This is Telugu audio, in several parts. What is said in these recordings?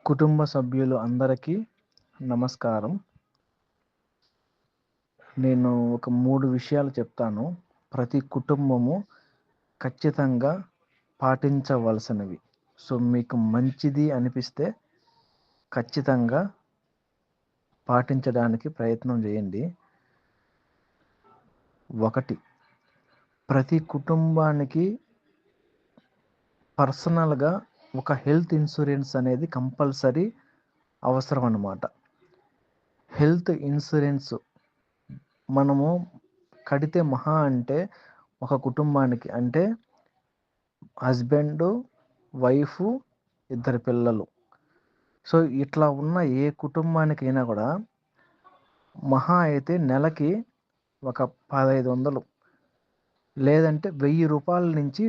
కుటుంబ సభ్యులు అందరికీ నమస్కారం. నేను ఒక 3 విషయాలు చెప్తాను. ప్రతి కుటుంబము ఖచ్చితంగా పాటించవలసినవి. సో, మీకు మంచిది అనిపిస్తే ఖచ్చితంగా పాటించడానికి ప్రయత్నం చేయండి. 1, ప్రతి కుటుంబానికి పర్సనల్‌గా ఒక హెల్త్ ఇన్సూరెన్స్ అనేది కంపల్సరీ అవసరం అన్నమాట. హెల్త్ ఇన్సూరెన్స్ మనము కడితే మహా అంటే ఒక కుటుంబానికి అంటే హస్బెండు, వైఫు, 2 పిల్లలు. సో, ఇట్లా ఉన్న ఏ కుటుంబానికైనా కూడా మహా అయితే నెలకి ఒక 1500 లేదంటే రూ. 1000 నుంచి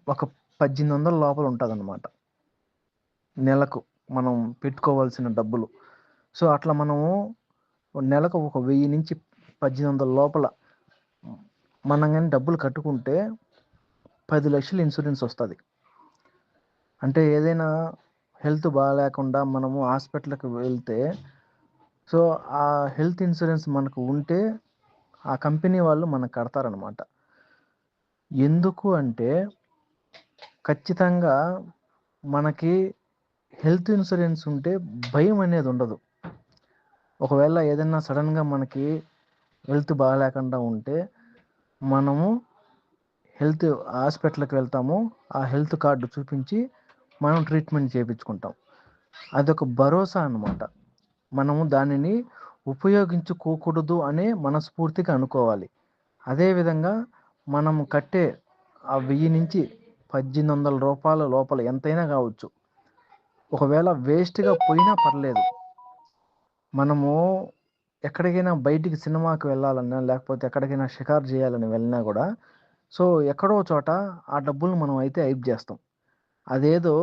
ఒక 1800 లోపల ఉంటదన్నమాట. నెలకు మనం పెట్టుకోవాల్సిన డబ్బులు. సో, అట్లా మనము నెలకు ఒక 1000 నుంచి 1800 లోపల మనం గాని డబ్బులు కట్టుకుంటే 10,00,000 ఇన్సూరెన్స్ వస్తది. అంటే ఏదైనా హెల్త్ బాలేకుండా మనము హాస్పిటల్‌కి వెళ్తే సో, ఆ హెల్త్ ఇన్సూరెన్స్ మనకు ఉంటే ఆ కంపెనీ వాళ్ళు మనకు కడతారనమాట. ఎందుకు అంటే ఖచ్చితంగా మనకి హెల్త్ ఇన్సూరెన్స్ ఉంటే భయం అనేది ఉండదు. ఒకవేళ ఏదన్నా సడన్‌గా మనకి హెల్త్ బాలేకుండా ఉంటే మనము హాస్పిటల్‌కి వెళ్తాము. ఆ హెల్త్ కార్డ్ చూపించి మనం ట్రీట్మెంట్ చేపించుకుంటాం. అదొక భరోసా అన్నమాట. మనము దానిని ఉపయోగించుకోకూడదు అనే మనస్ఫూర్తిగా అనుకోవాలి. అదేవిధంగా మనం కట్టే ఆ 1000 నుంచి రూ. 1800 లోపల ఎంతైనా కావచ్చు. ఒకవేళ వేస్ట్‌గా పోయినా పర్లేదు. మనము ఎక్కడికైనా బయటికి సినిమాకి వెళ్ళాలన్నా, లేకపోతే ఎక్కడికైనా షికారు చేయాలని వెళ్ళినా కూడా సో, ఎక్కడో చోట ఆ డబ్బులు మనం అయితే అయిప్ చేస్తాం. అదేదో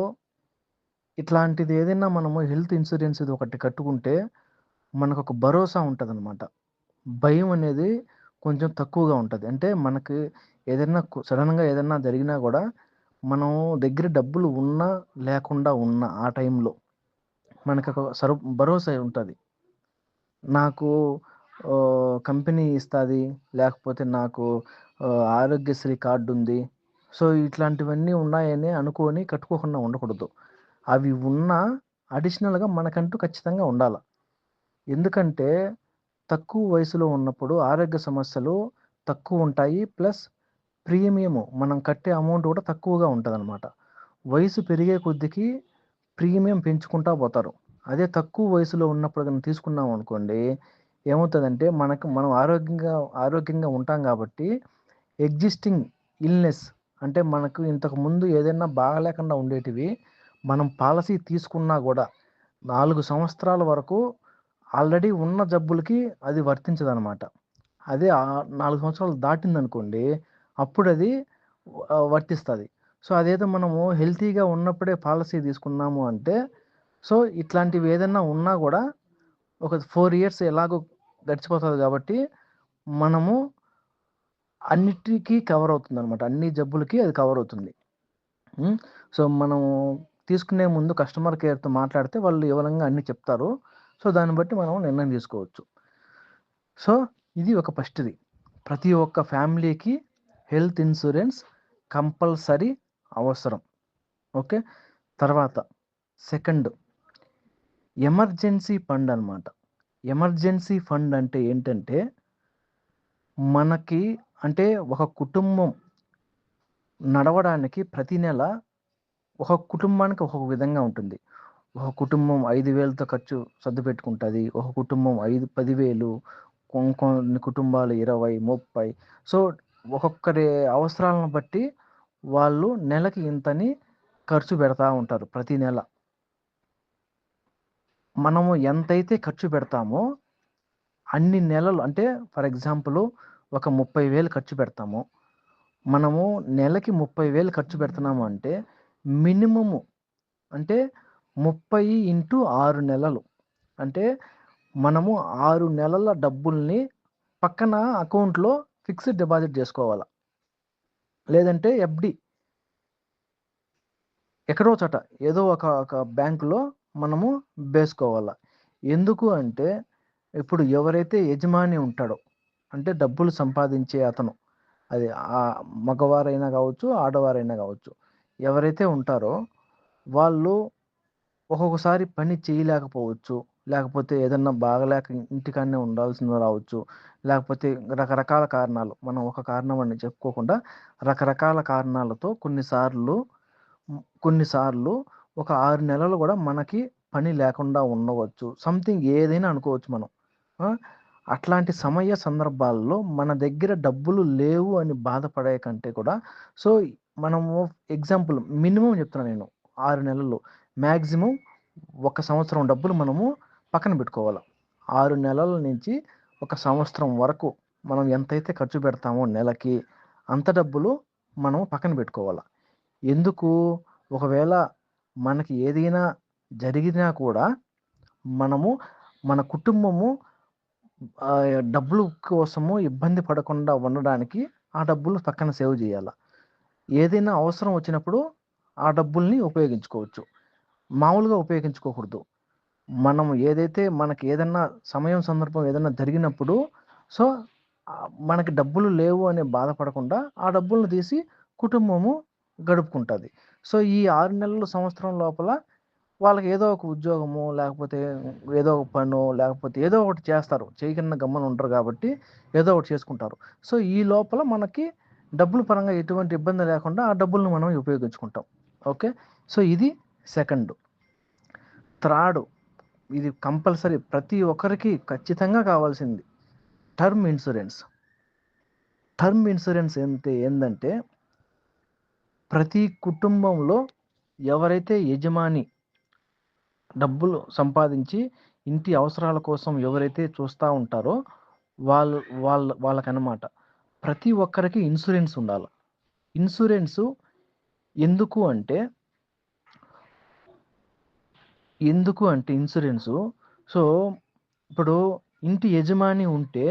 ఇట్లాంటిది ఏదైనా మనము హెల్త్ ఇన్సూరెన్స్ ఇది ఒకటి కట్టుకుంటే మనకొక భరోసా ఉంటదనమాట. భయం అనేది కొంచెం తక్కువగా ఉంటది. అంటే మనకి ఏదైనా సడెన్‌గా ఏదన్నా జరిగినా గూడా, మనం దగ్గర డబ్బులు ఉన్నా, లేకుండా ఉన్నా ఆ టైంలో మనకొక భరోసా ఉంటది. నాకు కంపెనీ ఇస్తాది, లేకపోతే నాకు ఆరోగ్యశ్రీ కార్డుంది. సో, ఇట్లాంటివన్నీ ఉన్నాయని అనుకోని కట్టుకోకుండా ఉండకూడదు. అవి ఉన్నా అడిషనల్‌గా మనకంటూ ఖచ్చితంగా ఉండాల. ఎందుకంటే తక్కువ వయసులో ఉన్నప్పుడు ఆరోగ్య సమస్యలు తక్కువుంటాయి. ప్లస్ ప్రీమియము మనం కట్టే అమౌంట్ కూడా తక్కువగా ఉంటదనమాట. వయసు పెరిగే కొద్దికి ప్రీమియం పెంచుకుంటా పోతారు. అదే తక్కువ వయసులో ఉన్నప్పుడు గనుక తీసుకున్నామనుకోండి, ఏమవుతదంటే మనం ఆరోగ్యంగా ఉంటాం కాబట్టి ఎగ్జిస్టింగ్ ఇల్‌నెస్ అంటే మనకు ఇంతకుముందు ఏదైనా బాగాలేకుండా ఉండేటివి మనం పాలసీ తీసుకున్నా గూడా 4 సంవత్సరాల వరకు ఆల్రెడీ ఉన్న జబ్బులకి అది వర్తించదనమాట. అదే 4 సంవత్సరాలు దాటిందనుకోండి, అప్పుడది వర్తిస్తది. సో, అదేదో మనము హెల్తీగా ఉన్నప్పుడే పాలసీ తీసుకున్నాము అంటే, సో, ఇట్లాంటివి ఏదన్నా ఉన్నా గూడా ఒక 4 ఇయర్స్ ఎలాగో గడిచిపోతది గాబట్టి, మనము అన్నిటికి కవర్ అవుతుందనమాట. అన్ని జబ్బులకి అది కవర్ అవుతుంది. హ్మ్. సో, మనము తీసుకునే ముందు కస్టమర్ కేర్‌తో మాట్లాడితే వాళ్ళు వివరంగా అన్నీ చెప్తారు. సో, దాన్ని బట్టి మనం నిర్ణయం తీసుకోవచ్చు. సో, ఇది ఒక ఫస్ట్‌ది. ప్రతి ఒక్క ఫ్యామిలీకి హెల్త్ ఇన్సూరెన్స్ కంపల్సరీ అవసరం. ఓకే. తర్వాత సెకండ్ ఎమర్జెన్సీ ఫండ్ అనమాట. ఎమర్జెన్సీ ఫండ్ అంటే ఏంటంటే, మనకి అంటే ఒక కుటుంబం నడవడానికి ప్రతి నెల ఒక కుటుంబానికి ఒక్కొక్క విధంగా ఉంటుంది. ఒక కుటుంబం 5,000తో సర్దుపెట్టుకుంటది. ఒక కుటుంబం 10,000 కొన్ని కుటుంబాలు 20, 30 సో, ఒక్కొక్కరి అవసరాలను బట్టి వాళ్ళు నెలకి ఇంతని ఖర్చు పెడతా ఉంటారు ప్రతి నెల. మనము ఎంతైతే ఖర్చు పెడతామో అన్ని నెలలు అంటే ఫర్ ఎగ్జాంపుల్ ఒక 30,000 ఖర్చు పెడతాము. మనము నెలకి 30,000 ఖర్చు పెడుతున్నాము అంటే మినిమము అంటే 30 ఇంటూ 6 నెలలు. అంటే మనము 6 నెలల డబ్బుల్ని పక్కన అకౌంట్‌లో ఫిక్స్డ్ డిపాజిట్ జేసుకోవాల. లేదంటే ఎఫ్‌డి ఎక్కడో చోట ఏదో ఒక బ్యాంక్‌లో మనము వేసుకోవాలి. ఎందుకు అంటే ఇప్పుడు ఎవరైతే యజమాని ఉంటాడో, అంటే డబ్బులు సంపాదించే అతను, అది మగవారైనా కావచ్చు, ఆడవారైనా కావచ్చు, ఎవరైతే ఉంటారో వాళ్ళు ఒక్కొక్కసారి పని చేయలేకపోవచ్చు. లేకపోతే ఏదన్నా బాగాలేక ఇంటికాడనే ఉండాల్సింది రావచ్చు. లేకపోతే రకరకాల కారణాలు. మనం ఒక కారణం అని చెప్పుకోకుండా రకరకాల కారణాలతో కొన్నిసార్లు ఒక 6 నెలలు గూడా మనకి పని లేకుండా ఉండవచ్చు. సంథింగ్ ఏదైనా అనుకోవచ్చు మనం. ఆ! అట్లాంటి సందర్భాల్లో మన దగ్గర డబ్బులు లేవు అని బాధపడే కంటే కూడా సో, మనము ఎగ్జాంపుల్ మినిమమ్ చెప్తున్నా నేను. 6 నెలలు. మాక్సిమం ఒక సంవత్సరం డబ్బులు మనము పక్కన పెట్టుకోవాలి. 6 నెలల నుంచి ఒక సంవత్సరం వరకు మనం ఎంతైతే ఖర్చు పెడతామో నెలకి, అంత డబ్బులు మనం పక్కన పెట్టుకోవాలి. ఎందుకు? ఒకవేళ మనకి ఏదైనా జరిగినా కూడా మనము మన కుటుంబము డబ్బులు కోసము ఇబ్బంది పడకుండా ఉండడానికి ఆ డబ్బులు పక్కన సేవ్ చేయాల. ఏదైనా అవసరం వచ్చినప్పుడు ఆ డబ్బుల్ని ఉపయోగించుకోవచ్చు. మామూలుగా ఉపయోగించుకోకూడదు. మనం ఏదైతే మనకి ఏదన్నా సందర్భం ఏదన్నా జరిగినప్పుడు సో, మనకి డబ్బులు లేవు అని బాధపడకుండా ఆ డబ్బులను తీసి కుటుంబము గడుపుకుంటది. సో, ఈ 6 నెలలు, సంవత్సరం లోపల వాళ్ళకి ఏదో ఒక ఉద్యోగమో, లేకపోతే ఏదో ఒక పనో, లేకపోతే ఏదో ఒకటి చేస్తారు. చేయకుండా గమ్మున ఉండరు కాబట్టి ఏదో ఒకటి చేసుకుంటారు. సో, ఈ లోపల మనకి డబ్బుల పరంగా ఎటువంటి ఇబ్బంది లేకుండా ఆ డబ్బుల్ని మనం ఉపయోగించుకుంటాం. ఓకే. సో, ఇది సెకండు. థర్డ్, ఇది కంపల్సరీ ప్రతి ఒక్కరికి ఖచ్చితంగా కావాల్సింది టర్మ్ ఇన్సూరెన్స్. టర్మ్ ఇన్సూరెన్స్ ఏందంటే ప్రతి కుటుంబంలో ఎవరైతే యజమాని డబ్బులు సంపాదించి ఇంటి అవసరాల కోసం ఎవరైతే చూస్తా ఉంటారో వాళ్ళకనమాట. ప్రతి ఒక్కరికి ఇన్సూరెన్స్ ఉండాలి. ఇన్సూరెన్సు ఎందుకు అంటే ఇన్సూరెన్సు సో, ఇప్పుడు ఇంటి యజమాని ఉంటే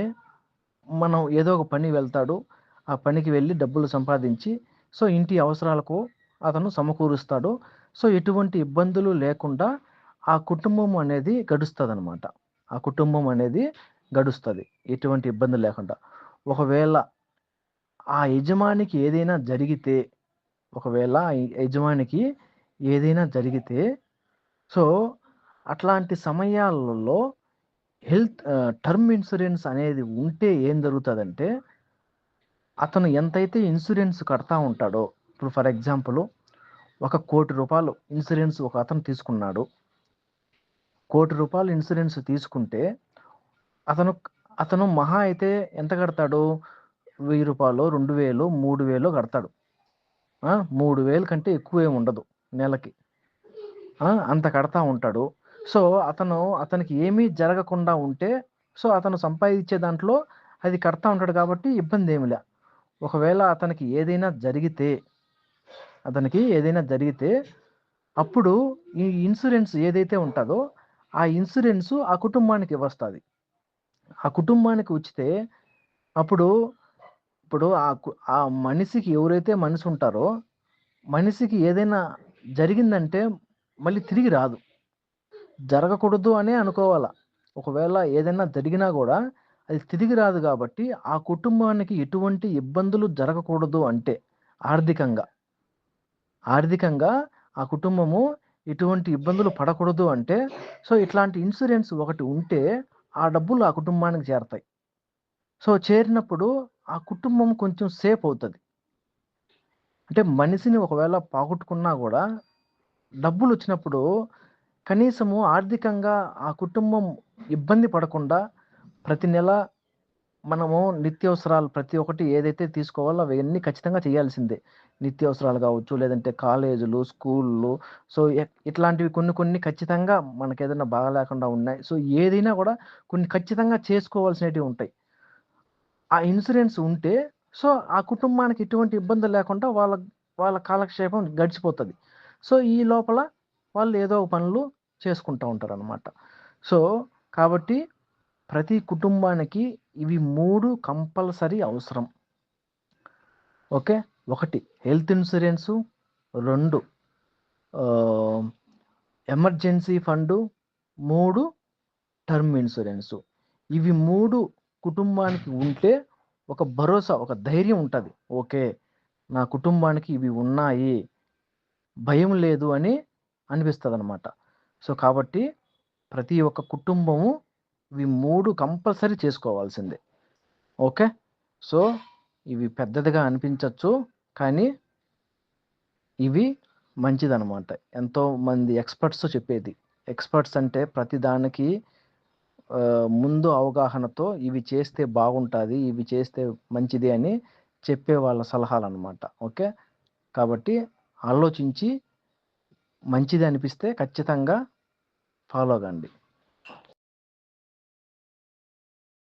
మనం ఏదో ఒక పని వెళ్తాడు. ఆ పనికి వెళ్ళి డబ్బులు సంపాదించి సో, ఇంటి అవసరాలకు అతను సమకూరుస్తాడు. సో, ఎటువంటి ఇబ్బందులు లేకుండా ఆ కుటుంబం అనేది గడుస్తదనమాట. ఆ కుటుంబం అనేది గడుస్తది. ఎటువంటి ఇబ్బంది లేకుండా. ఒకవేళ ఆ యజమానికి ఏదైనా జరిగితే సో, అట్లాంటి సమయాలలో టర్మ్ ఇన్సూరెన్స్ అనేది ఉంటే ఏం జరుగుతదంటే, అతను ఎంతైతే ఇన్సూరెన్స్ కడతా ఉంటాడో, ఇప్పుడు ఫర్ ఎగ్జాంపుల్ ఒక రూ. 1,00,00,000 ఇన్సూరెన్స్ ఒక అతను తీసుకున్నాడు. రూ. 1,00,00,000 ఇన్సూరెన్స్ తీసుకుంటే అతను అతను మహా అయితే ఎంత కడతాడు? రూ. 1,000, 2,000, 3,000 కడతాడు. 3,000 కంటే ఎక్కువేమి ఉండదు నెలకి. అంత కడతా ఉంటాడు. సో, అతనికి ఏమీ జరగకుండా ఉంటే సో, అతను సంపాదించే దాంట్లో అది కడతా ఉంటాడు కాబట్టి ఇబ్బందేమి లే. ఒకవేళ అతనికి ఏదైనా జరిగితే అప్పుడు ఈ ఇన్సూరెన్స్ ఏదైతే ఉంటదో ఆ ఇన్సూరెన్సు ఆ కుటుంబానికి వస్తది. ఆ కుటుంబానికి ఉచితే అప్పుడు ఇప్పుడు ఆ మనిషికి ఎవరైతే మనిషి ఉంటారో మనిషికి ఏదైనా జరిగిందంటే మళ్ళీ తిరిగి రాదు. జరగకూడదు అనే అనుకోవాల. ఒకవేళ ఏదైనా జరిగినా గూడా అది తిరిగి రాదు గాబట్టి, ఆ కుటుంబానికి ఎటువంటి ఇబ్బందులు జరగకూడదు అంటే ఆర్థికంగా, ఆర్థికంగా ఆ కుటుంబము ఎటువంటి ఇబ్బందులు పడకూడదు అంటే, సో, ఇట్లాంటి ఇన్సూరెన్స్ ఒకటి ఉంటే ఆ డబ్బులు ఆ కుటుంబానికి చేరతాయి. సో, చేరినప్పుడు ఆ కుటుంబం కొంచెం సేఫ్ అవుతది. అంటే మనిషిని ఒకవేళ పోగొట్టుకున్నా గూడా డబ్బులొచ్చినప్పుడు కనీసము ఆర్థికంగా ఆ కుటుంబం ఇబ్బంది పడకుండా ప్రతి నెల మనము నిత్యావసరాలు ప్రతి ఒక్కటి ఏదైతే తీసుకోవాలో అవన్నీ ఖచ్చితంగా చేయాల్సిందే. నిత్యావసరాలు కావచ్చు, లేదంటే కాలేజీలు, స్కూల్లు సో, ఇట్లాంటివి కొన్ని ఖచ్చితంగా మనకేదైనా బాగాలేకుండా ఉన్నాయి. సో, ఏదైనా గూడా కొన్ని ఖచ్చితంగా చేసుకోవాల్సినటివి ఉంటాయి. ఆ ఇన్సూరెన్స్ ఉంటే సో, ఆ కుటుంబానికి ఎటువంటి ఇబ్బంది లేకుండా వాళ్ళ కాలక్షేపం గడిచిపోతది. సో, ఈ లోపల వాళ్ళు ఏదో ఒక పనులు చేసుకుంటా ఉంటారనమాట. సో, కాబట్టి ప్రతి కుటుంబానికి ఇవి 3 కంపల్సరీ అవసరం. ఓకే. 1 హెల్త్ ఇన్సూరెన్సు, 2 ఆహ్, ఎమర్జెన్సీ ఫండు, 3 టర్మ్ ఇన్సూరెన్సు. ఇవి 3 కుటుంబానికి ఉంటే ఒక భరోసా, ఒక ధైర్యం ఉంటుంది. ఓకే, నా కుటుంబానికి ఇవి ఉన్నాయి, భయం లేదు అని అనిపిస్తుంది అనమాట. సో కాబట్టి ప్రతి ఒక్క కుటుంబము ఇవి 3 కంపల్సరీ చేసుకోవాల్సిందే. ఓకే, సో ఇవి పెద్దదిగా అనిపించవచ్చు, కానీ ఇవి మంచిదనమాట. ఎంతో మంది ఎక్స్పర్ట్స్ చెప్పేది. ఎక్స్పర్ట్స్ అంటే ప్రతి దానికి ముందు అవగాహనతో ఇవి చేస్తే బాగుంటుంది, ఇవి చేస్తే మంచిది అని చెప్పే వాళ్ళ సలహాలు అనమాట. ఓకే, కాబట్టి ఆలోచించి మంచిది అనిపిస్తే ఖచ్చితంగా ఫాలో కండి.